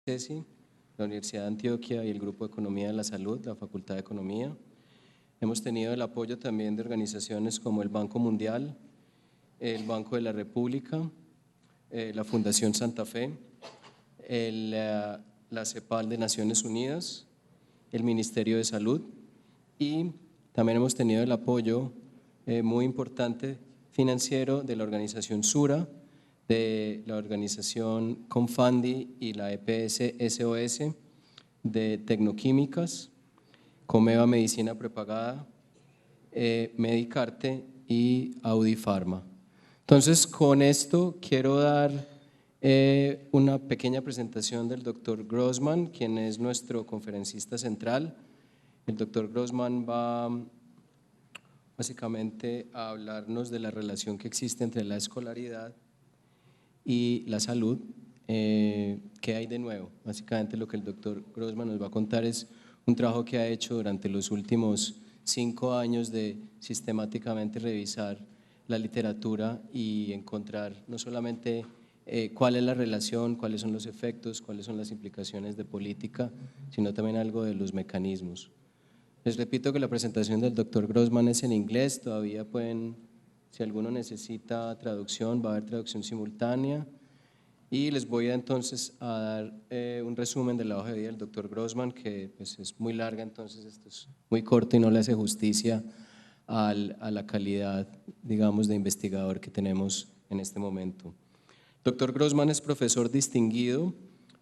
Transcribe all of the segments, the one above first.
CESI, la Universidad de Antioquia y el Grupo de Economía de la Salud, la Facultad de Economía. Hemos tenido el apoyo también de organizaciones como el Banco Mundial, el Banco de la República, la Fundación Santa Fe, la CEPAL de Naciones Unidas, el Ministerio de Salud, y también hemos tenido el apoyo muy importante financiero de la organización SURA, de la organización Confandi y la EPS SOS, de Tecnoquímicas, Comeva Medicina Prepagada, Medicarte y Audifarma. Entonces, con esto quiero dar una pequeña presentación del doctor Grossman, quien es nuestro conferencista central. El doctor Grossman va básicamente a hablarnos de la relación que existe entre la escolaridad y la salud. ¿Qué hay de nuevo? Básicamente lo que el doctor Grossman nos va a contar es un trabajo que ha hecho durante los últimos 5 años de sistemáticamente revisar la literatura y encontrar no solamente cuál es la relación, cuáles son los efectos, cuáles son las implicaciones de política, sino también algo de los mecanismos. Les repito que la presentación del doctor Grossman es en inglés, todavía pueden, si alguno necesita traducción, va a haber traducción simultánea. Y les voy entonces a dar un resumen de la hoja de vida del doctor Grossman, que pues, es muy larga, entonces esto es muy corto y no le hace justicia a la calidad, digamos, de investigador que tenemos en este momento. Dr. Grossman es profesor distinguido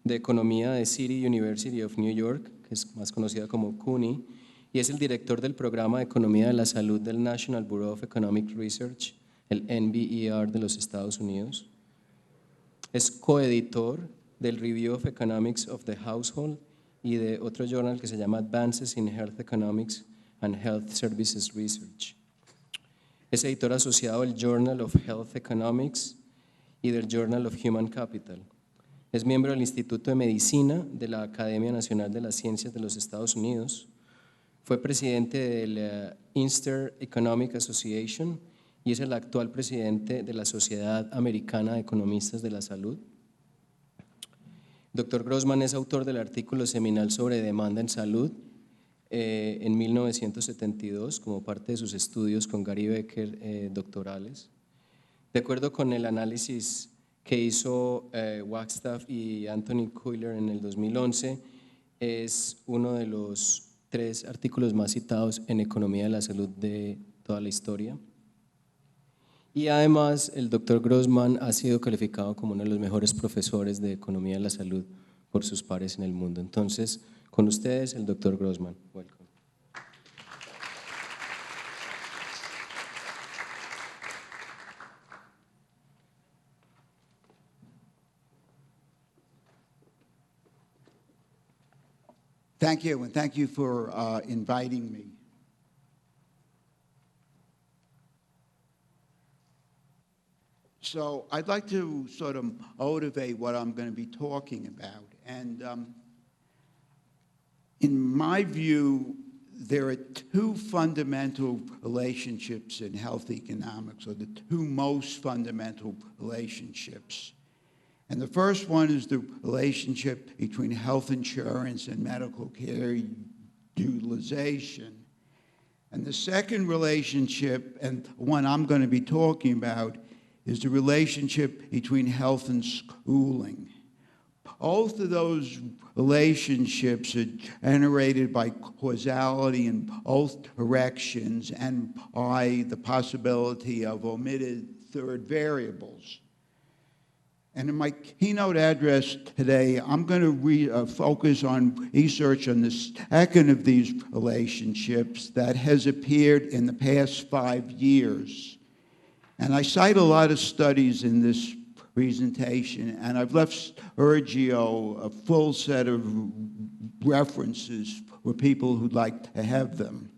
de Economía de City University of New York, que es más conocida como CUNY, y es el director del Programa de Economía de la Salud del National Bureau of Economic Research, el NBER de los Estados Unidos. Es coeditor del Review of Economics of the Household y de otro journal que se llama Advances in Health Economics and Health Services Research. Es editor asociado del Journal of Health Economics y del Journal of Human Capital. Es miembro del Instituto de Medicina de la Academia Nacional de las Ciencias de los Estados Unidos. Fue presidente del Institute Economic Association y es el actual presidente de la Sociedad Americana de Economistas de la Salud. Dr. Grossman es autor del artículo seminal sobre demanda en salud en 1972 como parte de sus estudios con Gary Becker doctorales. De acuerdo con el análisis que hizo Wagstaff y Anthony Culyer en el 2011, es uno de los 3 artículos más citados en economía de la salud de toda la historia. Y además el doctor Grossman ha sido calificado como uno de los mejores profesores de economía de la salud por sus pares en el mundo. Entonces, con ustedes el doctor Grossman. Welcome. Thank you, and thank you for inviting me. So I'd like to sort of motivate what I'm going to be talking about. And in my view, there are 2 fundamental relationships in health economics, or the 2 most fundamental relationships. And the first one is the relationship between health insurance and medical care utilization. And the second relationship, and one I'm going to be talking about, is the relationship between health and schooling. Both of those relationships are generated by causality in both directions and by the possibility of omitted third variables. And in my keynote address today, I'm going to focus on research on the second of these relationships that has appeared in the past 5 years. And I cite a lot of studies in this presentation, and I've left Sergio a full set of references for people who'd like to have them.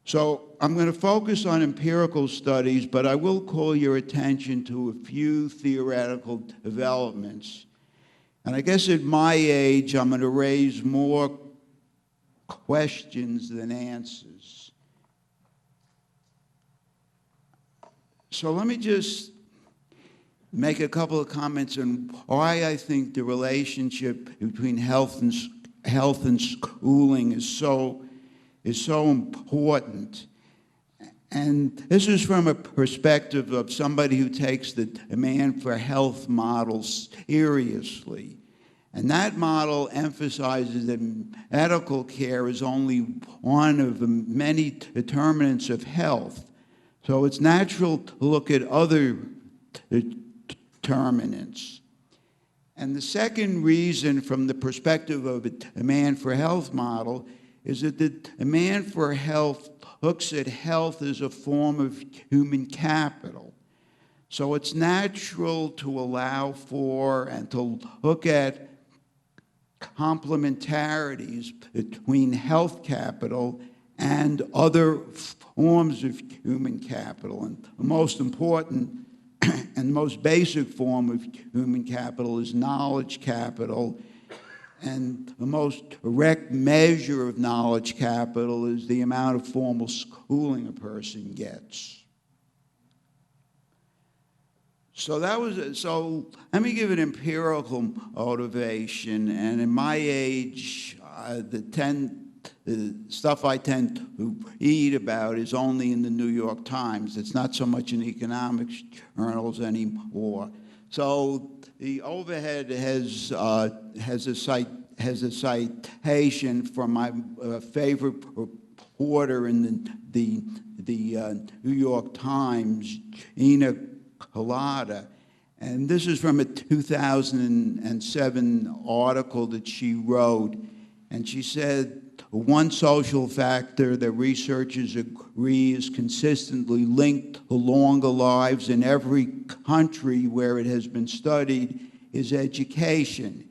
So I'm going to focus on empirical studies, but I will call your attention to a few theoretical developments. And I guess at my age, I'm going to raise more questions than answers. So let me just make a couple of comments on why I think the relationship between health and schooling is so important. And this is from a perspective of somebody who takes the demand for health models seriously. And that model emphasizes that medical care is only one of the many determinants of health. So it's natural to look at other determinants. And the second reason from the perspective of a demand for health model is that the demand for health looks at health as a form of human capital. So it's natural to allow for and to look at complementarities between health capital and other forms of human capital. And the most important and most basic form of human capital is knowledge capital. And the most direct measure of knowledge capital is the amount of formal schooling a person gets. So let me give an empirical motivation. And in my age, the stuff I tend to read about is only in the New York Times. It's not so much in economics journals anymore. So the overhead has a citation from my favorite reporter in the New York Times, Ina Colada. And this is from a 2007 article that she wrote. And she said, one social factor that researchers agree is consistently linked to longer lives in every country where it has been studied is education.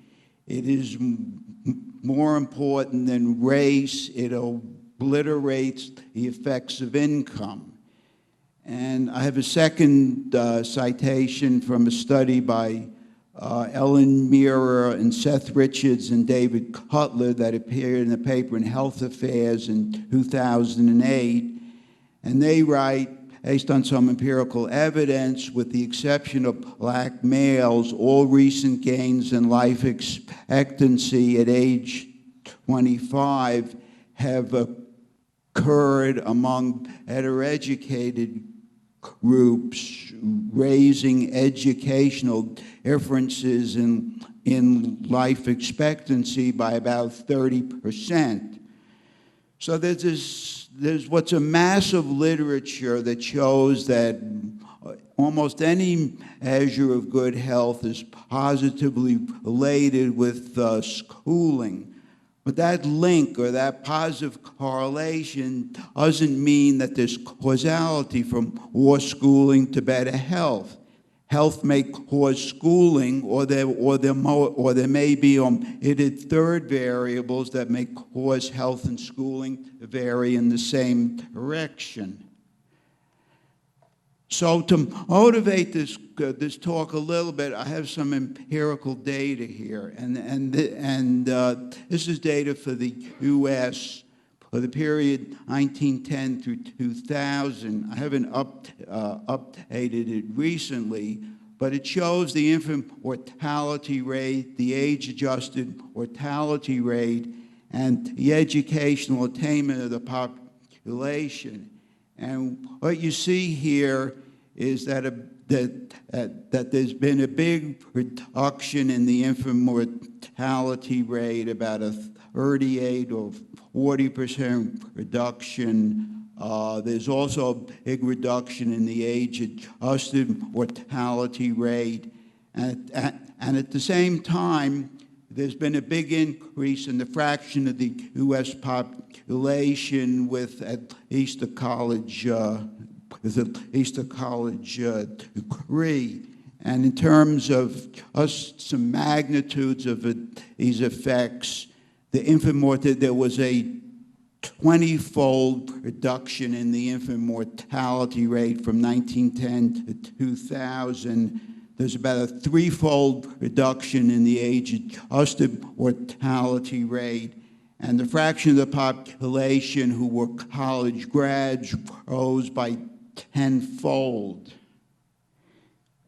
It is more important than race. It obliterates the effects of income. And I have a second citation from a study by Ellen Mirror and Seth Richards and David Cutler that appeared in the paper in Health Affairs in 2008. And they write, based on some empirical evidence, with the exception of black males, all recent gains in life expectancy at age 25 have occurred among better educated groups, raising educational differences in life expectancy by about 30%. So there's what's a massive literature that shows that almost any measure of good health is positively related with schooling. But that link or that positive correlation doesn't mean that there's causality from more schooling to better health. Health may cause schooling, or there may be omitted third variables that may cause health and schooling to vary in the same direction. So to motivate this talk a little bit, I have some empirical data here, and this is data for the U.S. for the period 1910 through 2000. I haven't updated it recently, but it shows the infant mortality rate, the age-adjusted mortality rate, and the educational attainment of the population. And what you see here is that there's been a big reduction in the infant mortality rate, about a 38 or 40% reduction. There's also a big reduction in the age-adjusted mortality rate. And at the same time, there's been a big increase in the fraction of the U.S. population with at least a college degree. And in terms of some magnitudes of these effects, the infant mortality, there was a 20-fold reduction in the infant mortality rate from 1910 to 2000. There's about a 3-fold reduction in the age-adjusted mortality rate, and the fraction of the population who were college grads rose by 10-fold.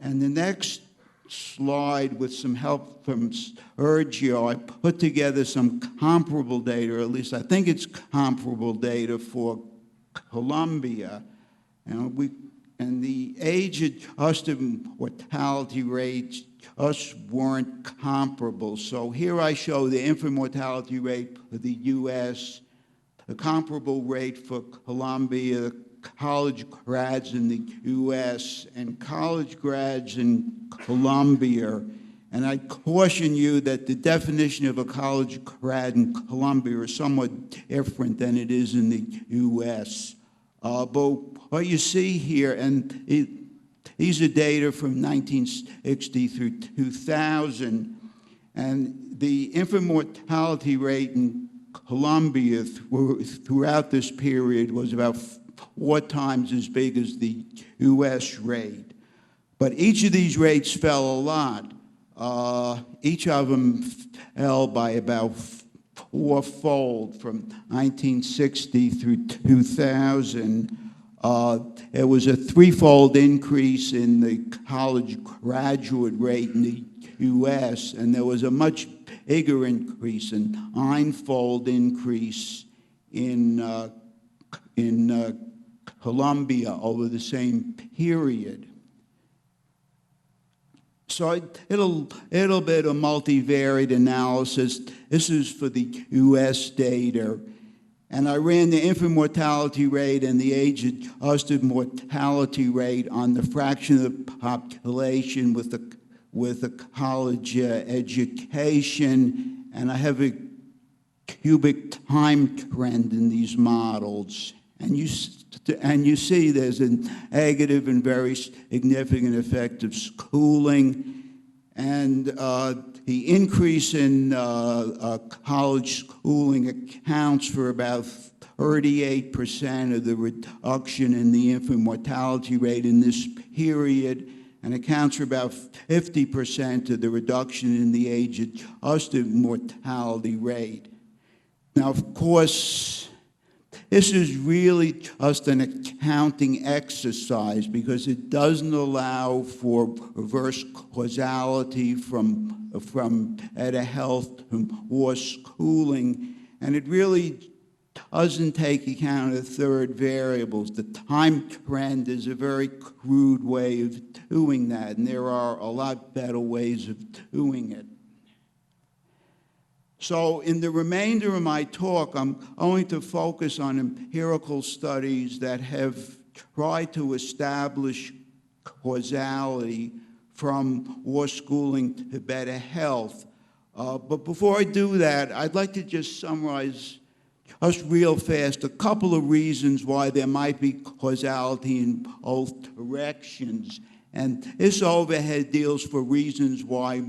And the next slide with some help from Sergio. I put together some comparable data, or at least I think it's comparable data for Colombia. And the age-adjusted mortality rates just weren't comparable. So here I show the infant mortality rate for the U.S., the comparable rate for Colombia, college grads in the U.S., and college grads in Colombia. And I caution you that the definition of a college grad in Colombia is somewhat different than it is in the U.S. But what you see here, and these are data from 1960 through 2000, and the infant mortality rate in Colombia throughout this period was about 4 times as big as the U.S. rate. But each of these rates fell a lot. Each of them fell by about 4-fold from 1960 through 2000. There was a 3-fold increase in the college graduate rate in the U.S., and there was a much bigger increase, a 9-fold increase in Colombia over the same period. So it'll be a multivariate analysis. This is for the U.S. data. And I ran the infant mortality rate and the age-adjusted mortality rate on the fraction of the population with a college education. And I have a cubic time trend in these models. And you see there's a negative and very significant effect of schooling. And the increase in college schooling accounts for about 38% of the reduction in the infant mortality rate in this period, and accounts for about 50% of the reduction in the age-adjusted mortality rate. Now, of course, this is really just an accounting exercise because it doesn't allow for reverse causality from better health to more schooling, and it really doesn't take account of third variables. The time trend is a very crude way of doing that, and there are a lot better ways of doing it. So in the remainder of my talk, I'm going to focus on empirical studies that have tried to establish causality from more schooling to better health. But before I do that, I'd like to just summarize just real fast a couple of reasons why there might be causality in both directions. And this overhead deals for reasons why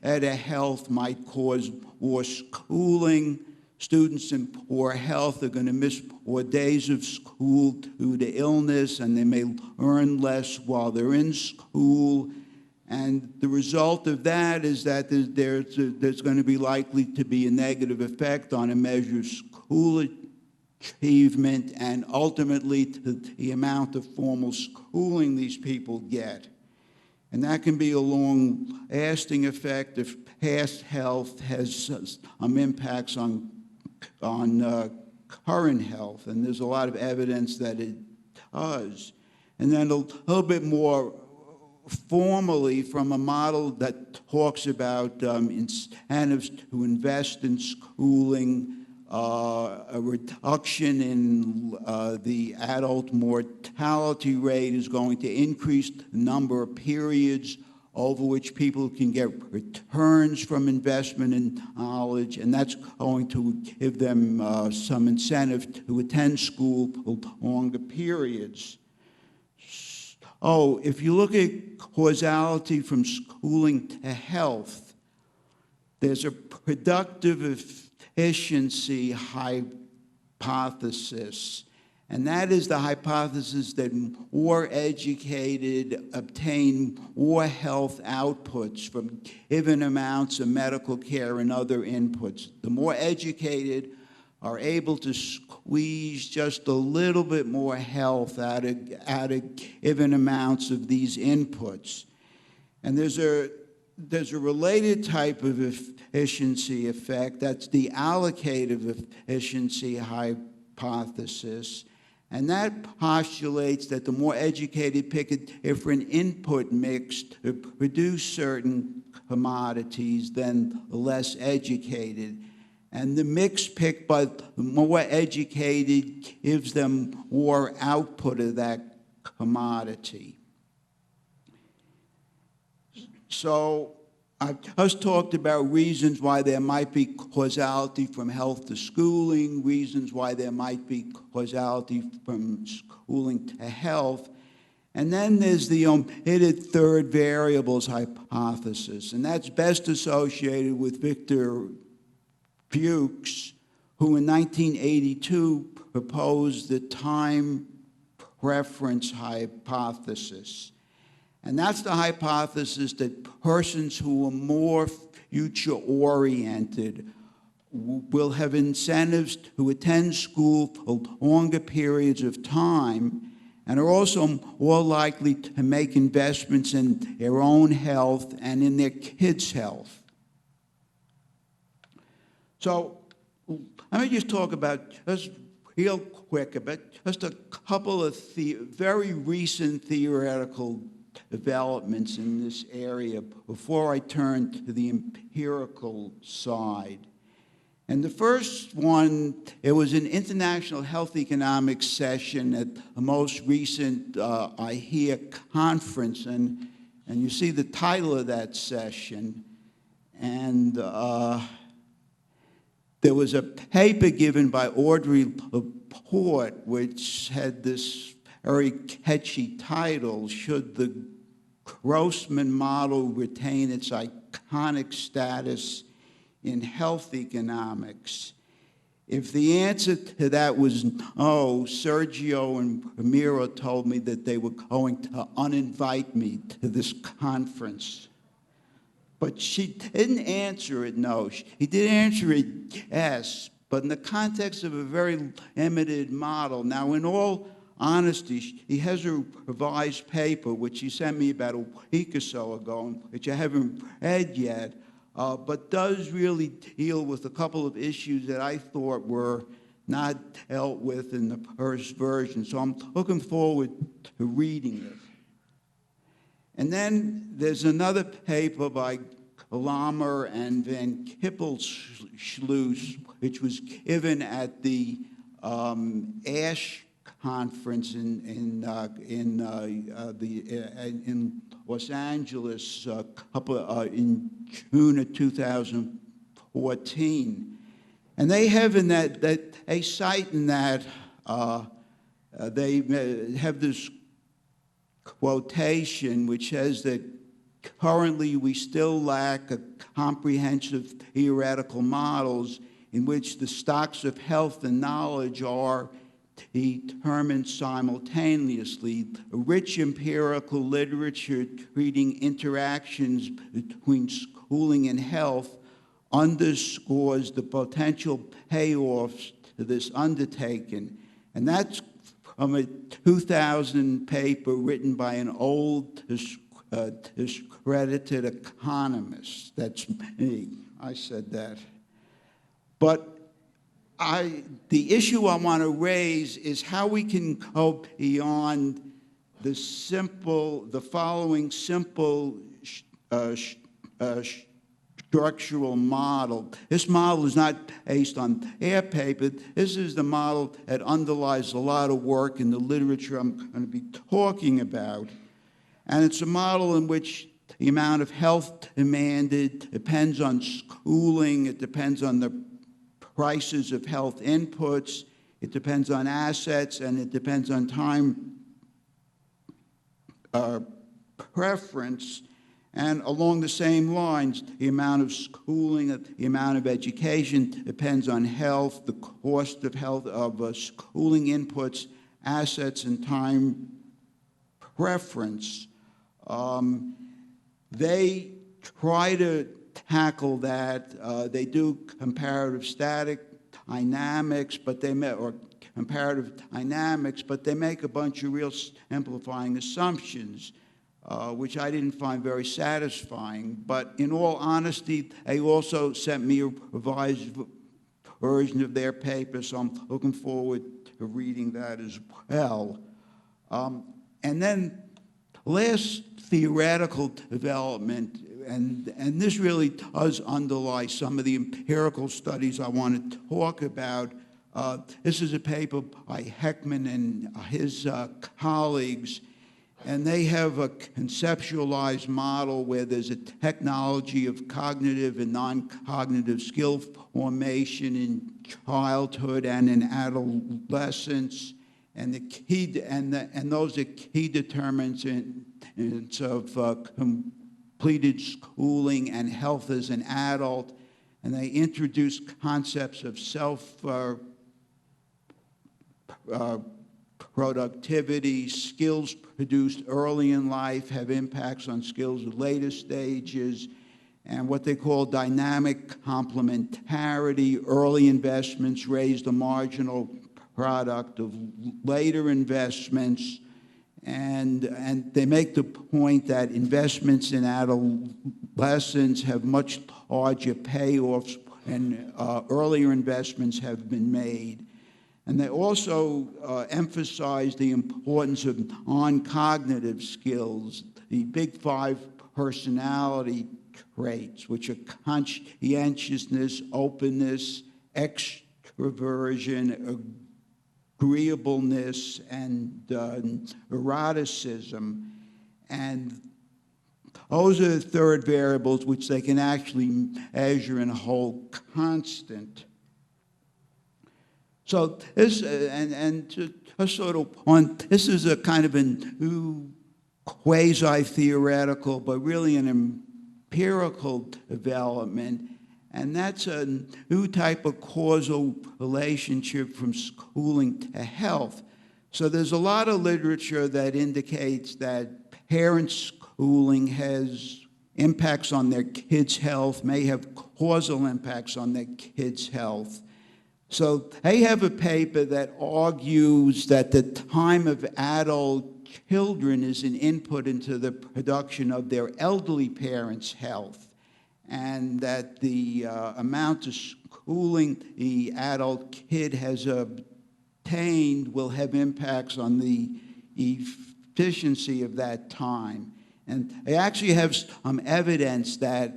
better health might cause more schooling. Students in poor health are going to miss more days of school due to illness, and they may learn less while they're in school. And the result of that is that there's going to be likely to be a negative effect on a measure of school achievement and ultimately to the amount of formal schooling these people get. And that can be a long-lasting effect if past health has some impacts on current health, and there's a lot of evidence that it does. And then a little bit more formally from a model that talks about incentives to invest in schooling, a reduction in the adult mortality rate is going to increase the number of periods over which people can get returns from investment in knowledge, and that's going to give them some incentive to attend school for longer periods. Oh, if you look at causality from schooling to health, there's a productive efficiency hypothesis, and that is the hypothesis that more educated obtain more health outputs from given amounts of medical care and other inputs. The more educated are able to squeeze just a little bit more health out of given amounts of these inputs. And there's a related type of efficiency effect, that's the allocative efficiency hypothesis. And that postulates that the more educated pick a different input mix to produce certain commodities than the less educated. And the mix picked by the more educated gives them more output of that commodity. So I just talked about reasons why there might be causality from health to schooling, reasons why there might be causality from schooling to health. And then there's the omitted third variables hypothesis, and that's best associated with Victor Fuchs, who in 1982 proposed the time preference hypothesis. And that's the hypothesis that persons who are more future-oriented will have incentives to attend school for longer periods of time and are also more likely to make investments in their own health and in their kids' health. So let me just talk about, just real quick, about just a couple of very recent theoretical developments in this area before I turn to the empirical side. And the first one, it was an international health economics session at the most recent IHEA conference, and you see the title of that session. And there was a paper given by Audrey Laporte, which had this very catchy title, "Should the Grossman model retain its iconic status in health economics?" If the answer to that was no, Sergio and Ramiro told me that they were going to uninvite me to this conference. But she didn't answer it no. He did answer it yes, but in the context of a very limited model. Now, in all honesty, he has a revised paper, which he sent me about a week or so ago, which I haven't read yet, but does really deal with a couple of issues that I thought were not dealt with in the first version. So I'm looking forward to reading it. And then there's another paper by Lammer and Van Kippelschluss, which was given at the ASH conference in Los Angeles in June of 2014. And they have in that they cite in that, they have this quotation which says that currently we still lack a comprehensive theoretical models in which the stocks of health and knowledge are determined simultaneously. A rich empirical literature treating interactions between schooling and health underscores the potential payoffs to this undertaking. And that's from a 2000 paper written by an old discredited economist. That's me. I said that. But the issue I want to raise is how we can go beyond the following simple structural model. This model is not based on their paper. This is the model that underlies a lot of work in the literature I'm going to be talking about. And it's a model in which the amount of health demanded depends on schooling, it depends on the prices of health inputs, it depends on assets, and it depends on time preference. And along the same lines, the amount of schooling, the amount of education depends on health, the cost of health, of schooling inputs, assets, and time preference. They try to tackle that. They do comparative static dynamics, but or comparative dynamics, but they make a bunch of real simplifying assumptions. which I didn't find very satisfying. But in all honesty, they also sent me a revised version of their paper, so I'm looking forward to reading that as well. And then last theoretical development, and this really does underlie some of the empirical studies I want to talk about. This is a paper by Heckman and his colleagues, and they have a conceptualized model where there's a technology of cognitive and non-cognitive skill formation in childhood and in adolescence, and those are key determinants of completed schooling and health as an adult. And they introduce concepts of productivity, skills produced early in life have impacts on skills at later stages, and what they call dynamic complementarity. Early investments raise the marginal product of later investments, and they make the point that investments in adolescence have much larger payoffs, and earlier investments have been made. And they also emphasize the importance of non-cognitive skills, the big five personality traits, which are conscientiousness, openness, extroversion, agreeableness, and eroticism. And those are the third variables which they can actually measure and hold constant. So this, this is a kind of a new quasi-theoretical, but really an empirical development, and that's a new type of causal relationship from schooling to health. So there's a lot of literature that indicates that parent schooling has impacts on their kids' health, may have causal impacts on their kids' health. So they have a paper that argues that the time of adult children is an input into the production of their elderly parents' health, and that the amount of schooling the adult kid has obtained will have impacts on the efficiency of that time. And they actually have some evidence that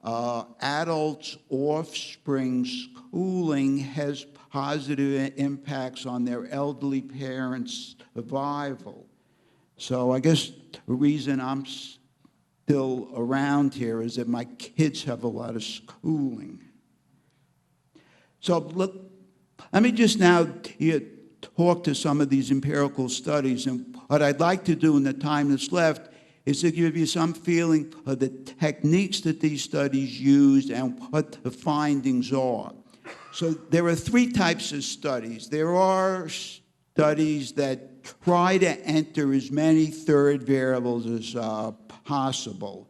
adults' offspring schooling has positive impacts on their elderly parents' survival. So I guess the reason I'm still around here is that my kids have a lot of schooling. So look, let me just now talk to some of these empirical studies. And what I'd like to do in the time that's left is to give you some feeling of the techniques that these studies used and what the findings are. So there are three types of studies. There are studies that try to enter as many third variables as possible.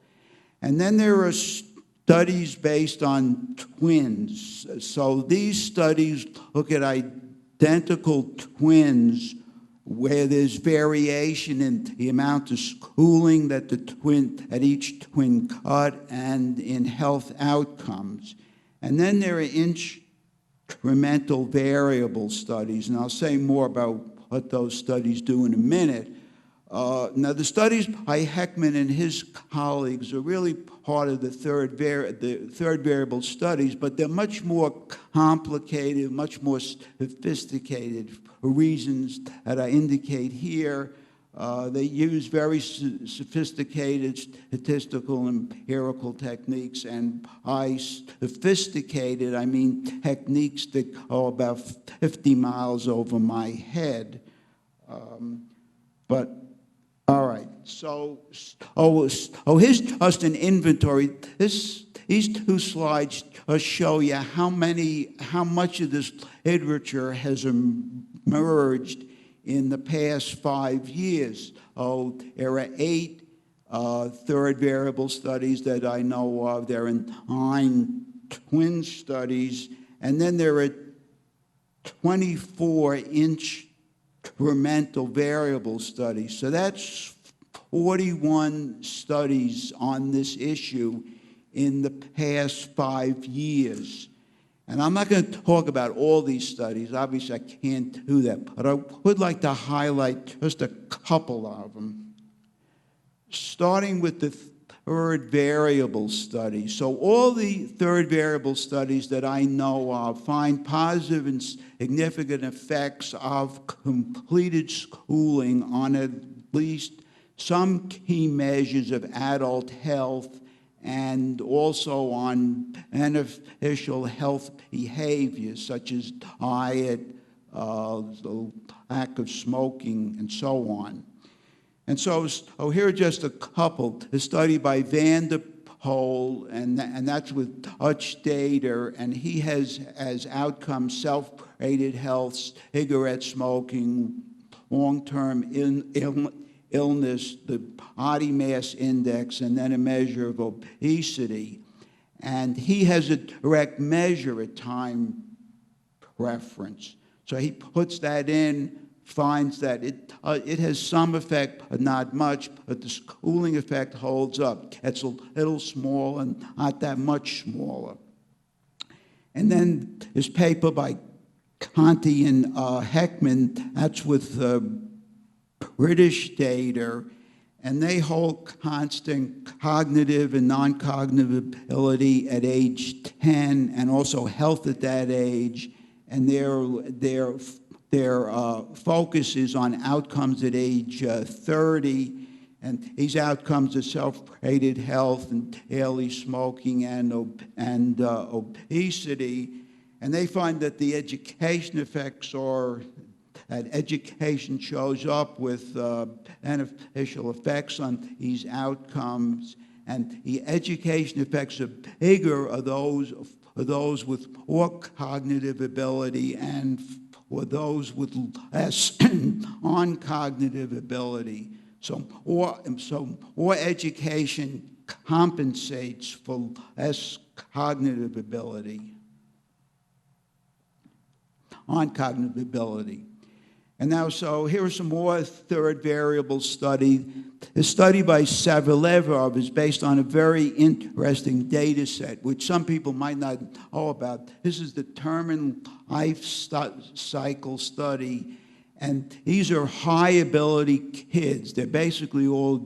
And then there are studies based on twins. So these studies look at identical twins where there's variation in the amount of schooling that each twin got and in health outcomes. And then there are instrumental variable studies, and I'll say more about what those studies do in a minute. Now, the studies by Heckman and his colleagues are really part of the third variable studies, but they're much more complicated, much more sophisticated for reasons that I indicate here. They use very sophisticated statistical empirical techniques, and by sophisticated, I mean techniques that go about 50 miles over my head. But all right, so here's just an inventory. These two slides show you how much of this literature has emerged in the past 5 years. There are 8 third variable studies that I know of. There are 9 twin studies, and then there are 24 instrumental variable studies. So that's 41 studies on this issue in the past 5 years. And I'm not going to talk about all these studies. Obviously, I can't do that. But I would like to highlight just a couple of them, starting with the third variable study. So all the third variable studies that I know of find positive and significant effects of completed schooling on at least some key measures of adult health and also on beneficial health behaviors such as diet, the lack of smoking, and so on. And so here are just a couple. A study by Van der Poel, and that's with Dutch data, and he has as outcomes self-rated health, cigarette smoking, long-term illness, the body mass index, and then a measure of obesity. And he has a direct measure at time preference. So he puts that in, finds that it has some effect, but not much, but the schooling effect holds up. It's a little small and not that much smaller. And then this paper by Conti and Heckman, that's with British data, and they hold constant cognitive and non-cognitive ability at age 10 and also health at that age, and their focus is on outcomes at age 30, and these outcomes are self-rated health and daily smoking and obesity, and they find that the education effects are that education shows up with beneficial effects on these outcomes, and the education effects are bigger of those with more cognitive ability and for those with less non-cognitive ability. So more education compensates for less cognitive ability, non-cognitive ability. And now, so here are some more third variable study. The study by Savelevov is based on a very interesting data set, which some people might not know about. This is the term life cycle study, and these are high-ability kids. They're basically all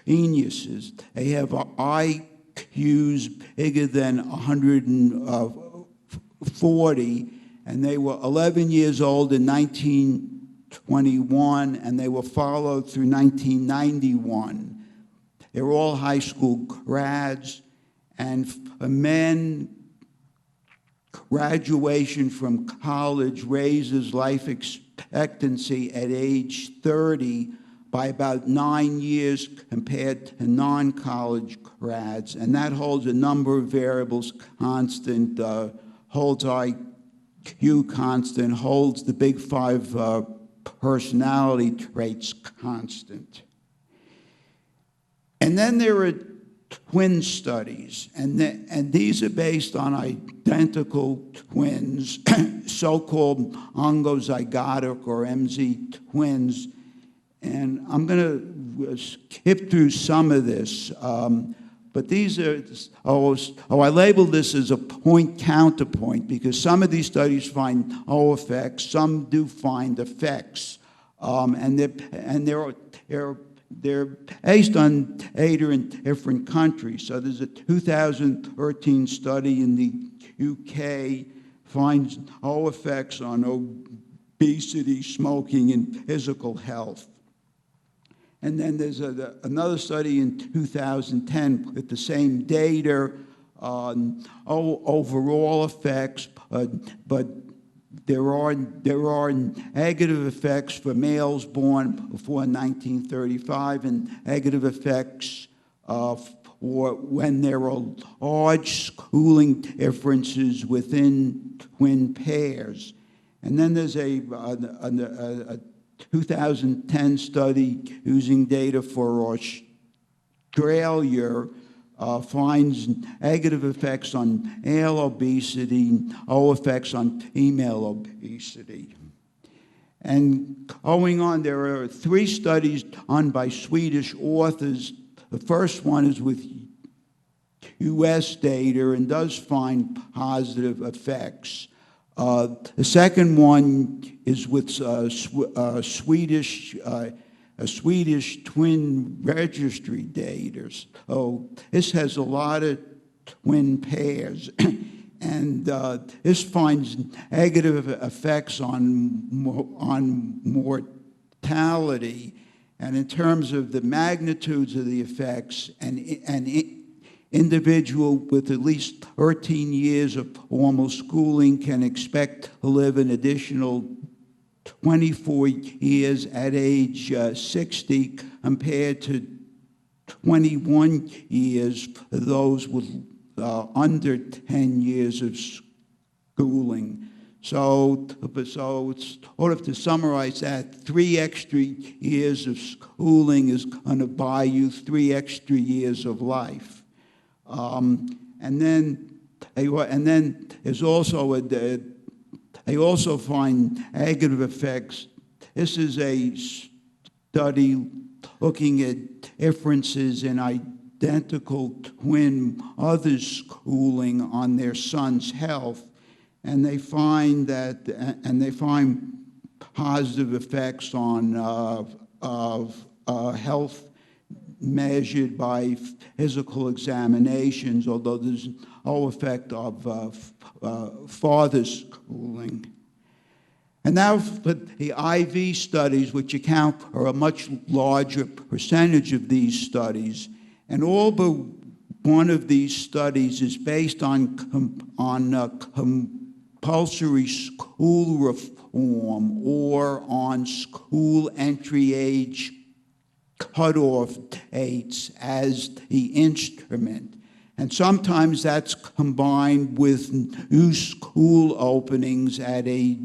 geniuses. They have IQs bigger than 140, and they were 11 years old in 1921, and they were followed through 1991. They were all high school grads, and for men, graduation from college raises life expectancy at age 30 by about 9 years compared to non-college grads, and that holds a number of variables constant, holds IQ constant, holds the big five personality traits constant. And then there are twin studies, and these are based on identical twins, so-called oncozygotic or MZ twins. And I'm going to skip through some of this, but these are, I labeled this as a point-counterpoint because some of these studies find no effects, some do find effects, and they're based on data in different countries. So there's a 2013 study in the UK finds no effects on obesity, smoking, and physical health. And then there's another study in 2010 with the same data on overall effects, but there are negative effects for males born before 1935 and negative effects for when there are large schooling differences within twin pairs. And then there's a 2010 study using data for Australia finds negative effects on male obesity, no effects on female obesity. And going on, there are 3 studies done by Swedish authors. The first one is with U.S. data and does find positive effects. The second one is with Swedish twin registry data. So this has a lot of twin pairs. And this finds negative effects on mortality. And in terms of the magnitudes of the effects, an individual with at least 13 years of formal schooling can expect to live an additional 24 years at age 60 compared to 21 years for those with under 10 years of schooling. So it's sort of to summarize that, 3 extra years of schooling is going to buy you 3 extra years of life. And then there's also they also find negative effects. This is a study looking at differences in identical twin mothers schooling on their son's health, and they find positive effects on health measured by physical examinations, although there's no effect of father schooling. And now for the IV studies, which account for a much larger percentage of these studies, and all but one of these studies is based on compulsory school reform or on school entry age cutoff dates as the instrument. And sometimes that's combined with new school openings at a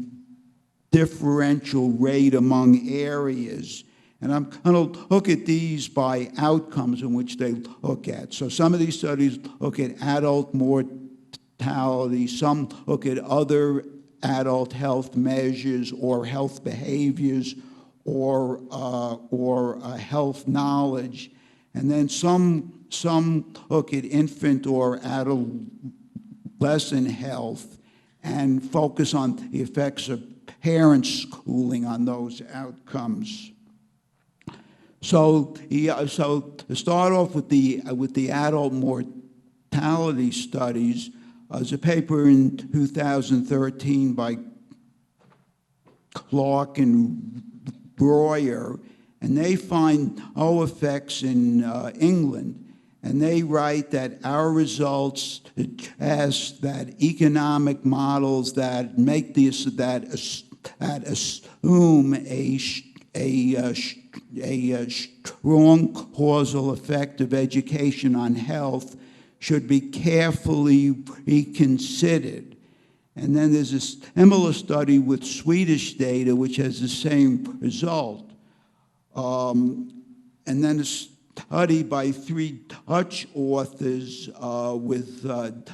differential rate among areas. And I'm going to look at these by outcomes in which they look at. So some of these studies look at adult mortality, some look at other adult health measures or health behaviors or health knowledge. And then some look at infant or adolescent health and focus on the effects of parent schooling on those outcomes. So to start off with the adult mortality studies, there's a paper in 2013 by Clark and Breuer, and they find no effects in England. And they write that our results suggest that economic models that make this that assume a strong causal effect of education on health should be carefully reconsidered. And then there's a similar study with Swedish data which has the same result. And then a study by 3 Dutch authors with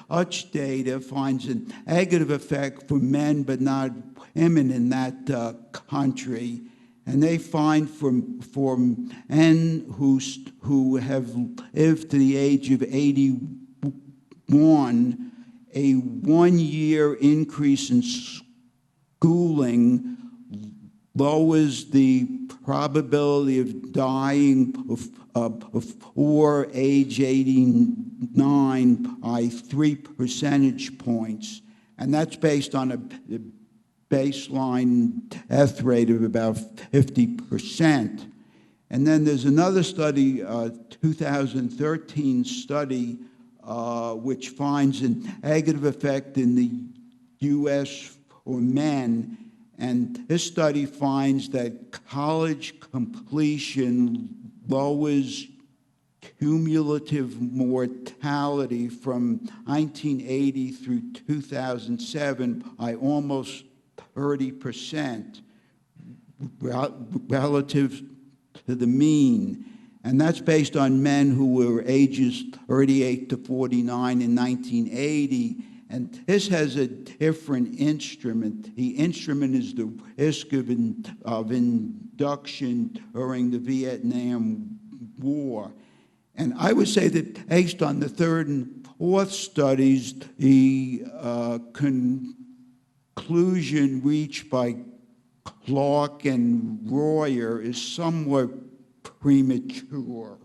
Dutch data finds a negative effect for men but not women in that country. And they find for men who have lived to the age of 81, a 1-year increase in schooling lowers the probability of dying before age 89 by 3 percentage points. And that's based on a baseline death rate of about 50%. And then there's another study, 2013 study, which finds a negative effect in the U.S. for men. And this study finds that college completion lowers cumulative mortality from 1980 through 2007 by almost 30% relative to the mean. And that's based on men who were ages 38 to 49 in 1980. And this has a different instrument. The instrument is the risk of induction during the Vietnam War. And I would say that based on the third and fourth studies, the conclusion reached by Clark and Royer is somewhat premature.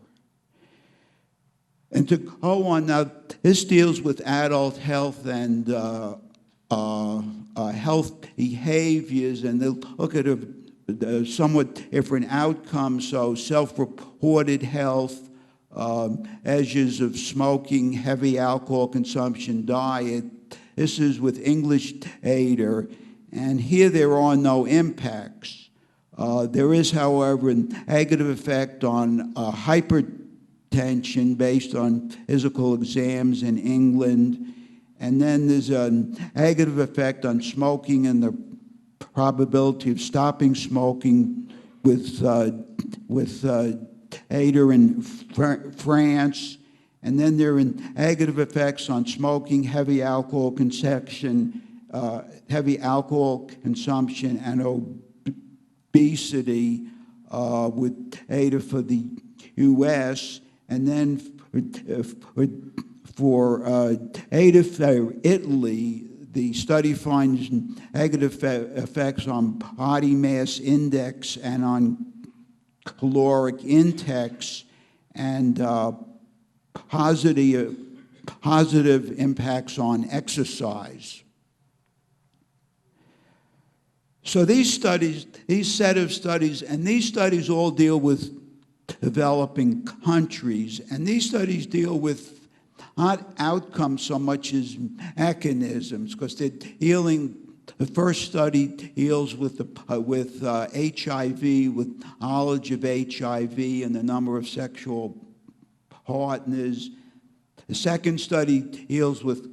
And to go on now, this deals with adult health and health behaviors, and they'll look at a somewhat different outcomes. So self-reported health, measures of smoking, heavy alcohol consumption, diet. This is with English data, and here there are no impacts. There is, however, a negative effect on hypertension based on physical exams in England, and then there's a negative effect on smoking and the probability of stopping smoking with data in France, and then there are negative effects on smoking, heavy alcohol consumption, and obesity with data for the U.S., and then for data for Italy, the study finds negative effects on body mass index and on caloric index, and positive impacts on exercise. So these set of studies, and these studies all deal with developing countries, and these studies deal with not outcomes so much as mechanisms, because they're dealing. The first study deals with HIV, with knowledge of HIV and the number of sexual partners. The second study deals with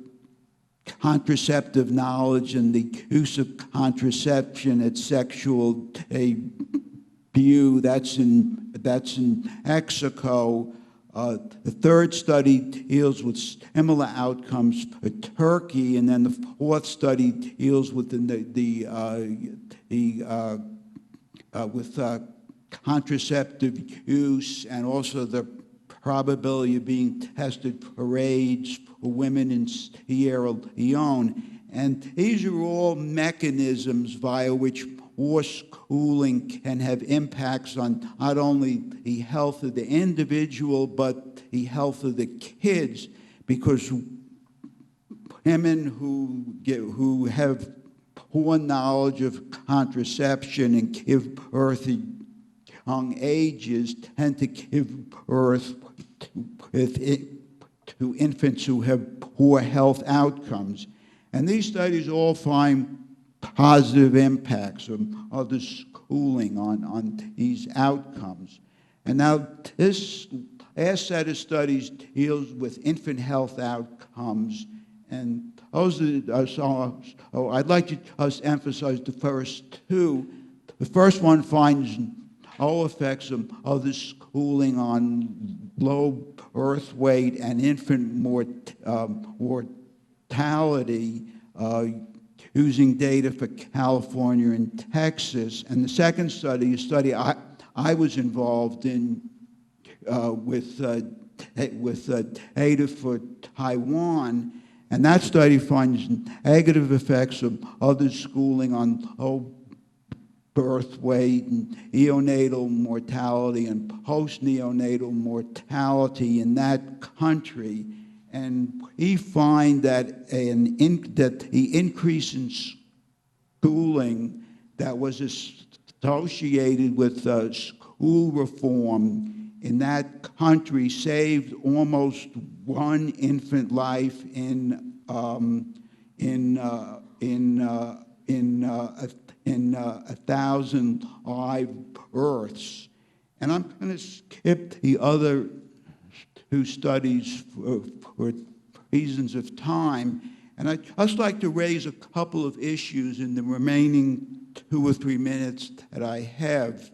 contraceptive knowledge and the use of contraception at sexual debut. That's in Mexico. The third study deals with similar outcomes for Turkey, and then the fourth study deals with contraceptive use and also the probability of being tested for AIDS for women in Sierra Leone. And these are all mechanisms via which more schooling can have impacts on not only the health of the individual, but the health of the kids, because women who have poor knowledge of contraception and give birth at young ages tend to give birth to infants who have poor health outcomes. And these studies all find positive impacts of other schooling on these outcomes. And now this last set of studies deals with infant health outcomes, and those so I'd like to just emphasize the first two. The first one finds no effects of other schooling on low birth weight and infant mortality, using data for California and Texas. And the second study, a study I was involved in with data for Taiwan, and that study finds negative effects of other schooling on low birth weight and neonatal mortality and post-neonatal mortality in that country. And we find that the increase in schooling that was associated with school reform in that country saved almost one infant life in 1,000 live births. And I'm going to skip the other two studies for reasons of time, and I'd just like to raise a couple of issues in the remaining 2 or 3 minutes that I have.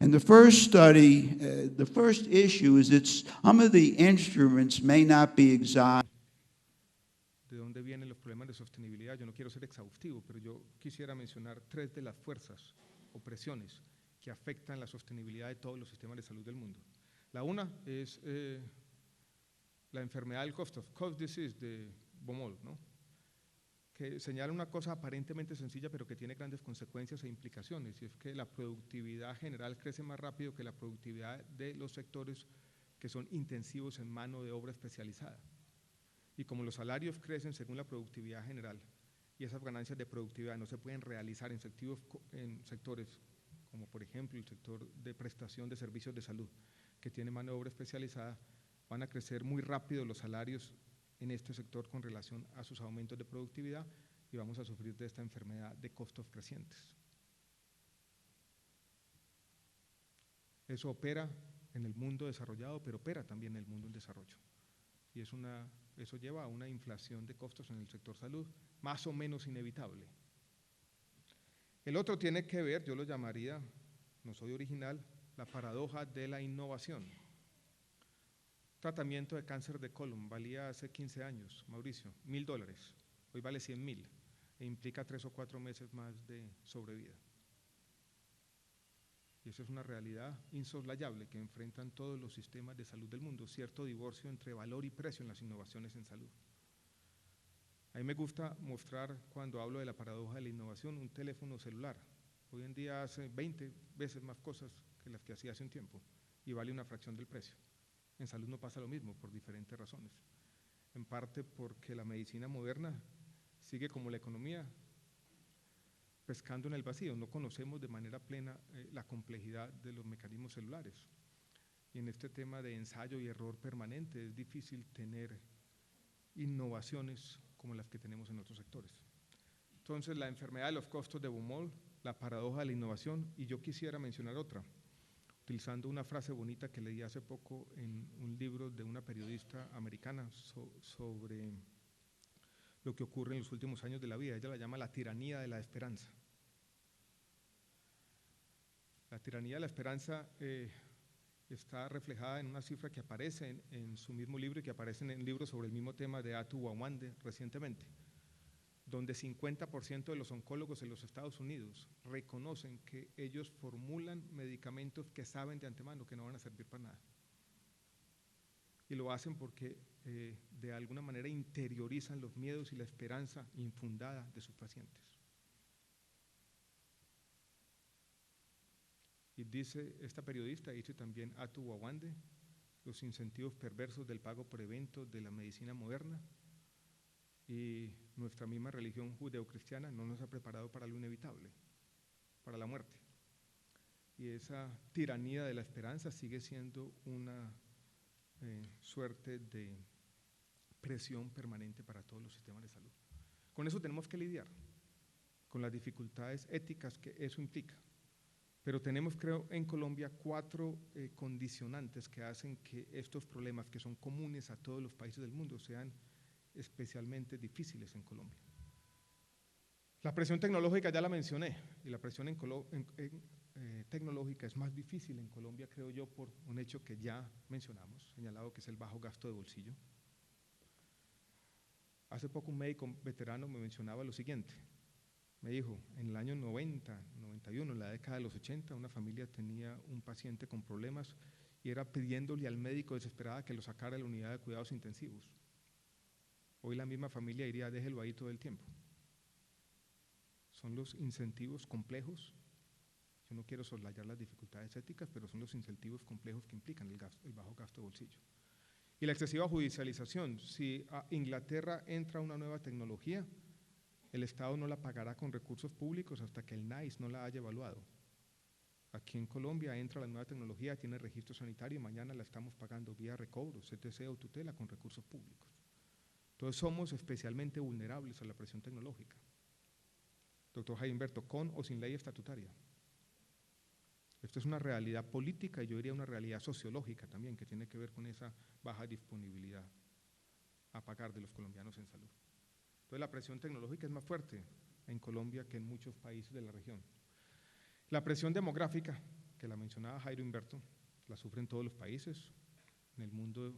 And the first study, the first issue is that some of the instruments may not be exact. ¿De dónde vienen los problemas de sostenibilidad. Yo no quiero ser exhaustivo, pero yo quisiera mencionar 3 de las fuerzas o presiones que afectan la sostenibilidad de todos los sistemas de salud del mundo. La una es la enfermedad del cost disease de Baumol, ¿no? Que señala una cosa aparentemente sencilla, pero que tiene grandes consecuencias e implicaciones, y es que la productividad general crece más rápido que la productividad de los sectores que son intensivos en mano de obra especializada. Y como los salarios crecen según la productividad general, y esas ganancias de productividad no se pueden realizar en sectores como por ejemplo el sector de prestación de servicios de salud, que tiene mano de obra especializada, van a crecer muy rápido los salarios en este sector con relación a sus aumentos de productividad y vamos a sufrir de esta enfermedad de costos crecientes. Eso opera en el mundo desarrollado, pero opera también en el mundo en desarrollo. Y eso lleva a una inflación de costos en el sector salud, más o menos inevitable. El otro tiene que ver, yo lo llamaría, no soy original, la paradoja de la innovación. Tratamiento de cáncer de colon valía hace 15 años, Mauricio, $1.000, hoy vale 100.000 e implica 3 o 4 meses más de sobrevida. Y eso es una realidad insoslayable que enfrentan todos los sistemas de salud del mundo, cierto divorcio entre valor y precio en las innovaciones en salud. A mí me gusta mostrar, cuando hablo de la paradoja de la innovación, un teléfono celular. Hoy en día hace 20 veces más cosas que las que hacía hace un tiempo y vale una fracción del precio. En salud no pasa lo mismo por diferentes razones. En parte porque la medicina moderna sigue como la economía, pescando en el vacío. No conocemos de manera plena la complejidad de los mecanismos celulares. Y en este tema de ensayo y error permanente es difícil tener innovaciones como las que tenemos en otros sectores. Entonces, la enfermedad de los costos de Baumol, la paradoja de la innovación, y yo quisiera mencionar otra, utilizando una frase bonita que leí hace poco en un libro de una periodista americana sobre lo que ocurre en los últimos años de la vida. Ella la llama la tiranía de la esperanza. La tiranía de la esperanza está reflejada en una cifra que aparece en su mismo libro y que aparece en el libro sobre el mismo tema de Atu Wawande recientemente, donde 50% de los oncólogos en los Estados Unidos reconocen que ellos formulan medicamentos que saben de antemano que no van a servir para nada. Y lo hacen porque de alguna manera interiorizan los miedos y la esperanza infundada de sus pacientes. Y dice esta periodista, dice también Atu Wawande, los incentivos perversos del pago por eventos de la medicina moderna y nuestra misma religión judeocristiana no nos ha preparado para lo inevitable, para la muerte. Y esa tiranía de la esperanza sigue siendo una suerte de presión permanente para todos los sistemas de salud. Con eso tenemos que lidiar, con las dificultades éticas que eso implica. Pero tenemos, creo, en Colombia 4 condicionantes que hacen que estos problemas, que son comunes a todos los países del mundo, sean especialmente difíciles en Colombia. La presión tecnológica ya la mencioné, y la presión tecnológica es más difícil en Colombia, creo yo, por un hecho que ya mencionamos, señalado, que es el bajo gasto de bolsillo. Hace poco un médico veterano me mencionaba lo siguiente. Me dijo, en el año 90, 91, en la década de los 80, una familia tenía un paciente con problemas y era pidiéndole al médico desesperada que lo sacara de la unidad de cuidados intensivos. Hoy la misma familia diría, déjelo ahí todo el tiempo. Son los incentivos complejos, yo no quiero soslayar las dificultades éticas, pero son los incentivos complejos que implican el bajo gasto de bolsillo. Y la excesiva judicialización, si a Inglaterra entra una nueva tecnología, el Estado no la pagará con recursos públicos hasta que el NICE no la haya evaluado. Aquí en Colombia entra la nueva tecnología, tiene registro sanitario y mañana la estamos pagando vía recobro, CTC o tutela con recursos públicos. Entonces somos especialmente vulnerables a la presión tecnológica. Doctor Jaimberto, con o sin ley estatutaria. Esto es una realidad política y yo diría una realidad sociológica también que tiene que ver con esa baja disponibilidad a pagar de los colombianos en salud. Entonces la presión tecnológica es más fuerte en Colombia que en muchos países de la región. La presión demográfica, que la mencionaba Jairo Humberto, la sufren todos los países. En el mundo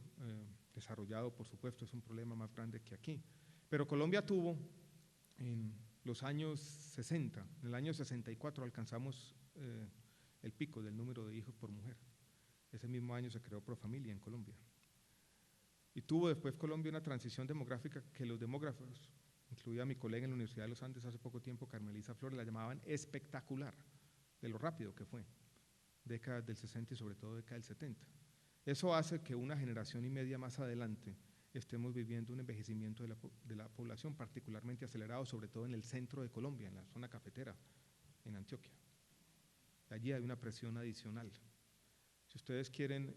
desarrollado, por supuesto, es un problema más grande que aquí. Pero Colombia tuvo en los años 60, en el año 64 alcanzamos el pico del número de hijos por mujer. Ese mismo año se creó Profamilia en Colombia. Y tuvo después Colombia una transición demográfica que los demógrafos, incluida mi colega en la Universidad de los Andes hace poco tiempo, Carmelisa Flores, la llamaban espectacular, de lo rápido que fue, décadas del 60 y sobre todo décadas del 70. Eso hace que una generación y media más adelante estemos viviendo un envejecimiento de la población particularmente acelerado, sobre todo en el centro de Colombia, en la zona cafetera, en Antioquia. Allí hay una presión adicional. Si ustedes quieren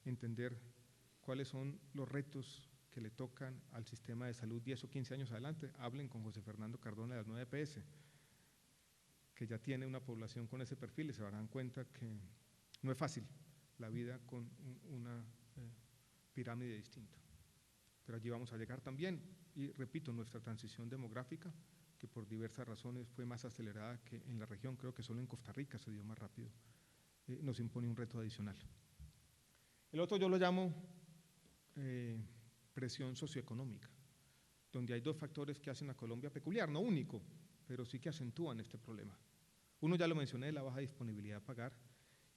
entender cuáles son los retos que le tocan al sistema de salud 10 o 15 años adelante, hablen con José Fernando Cardona de las 9 EPS, que ya tiene una población con ese perfil y se darán cuenta que no es fácil la vida con una pirámide distinta. Pero allí vamos a llegar también, y repito, nuestra transición demográfica, que por diversas razones fue más acelerada que en la región, creo que solo en Costa Rica se dio más rápido, nos impone un reto adicional. El otro yo lo llamo presión socioeconómica, donde hay dos factores que hacen a Colombia peculiar, no único, pero sí que acentúan este problema. Uno ya lo mencioné, la baja disponibilidad a pagar,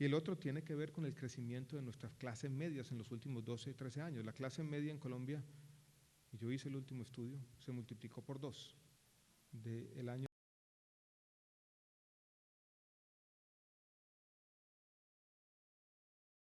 y el otro tiene que ver con el crecimiento de nuestras clases medias en los últimos 12, 13 años. La clase media en Colombia, y yo hice el último estudio, se multiplicó por 2 del año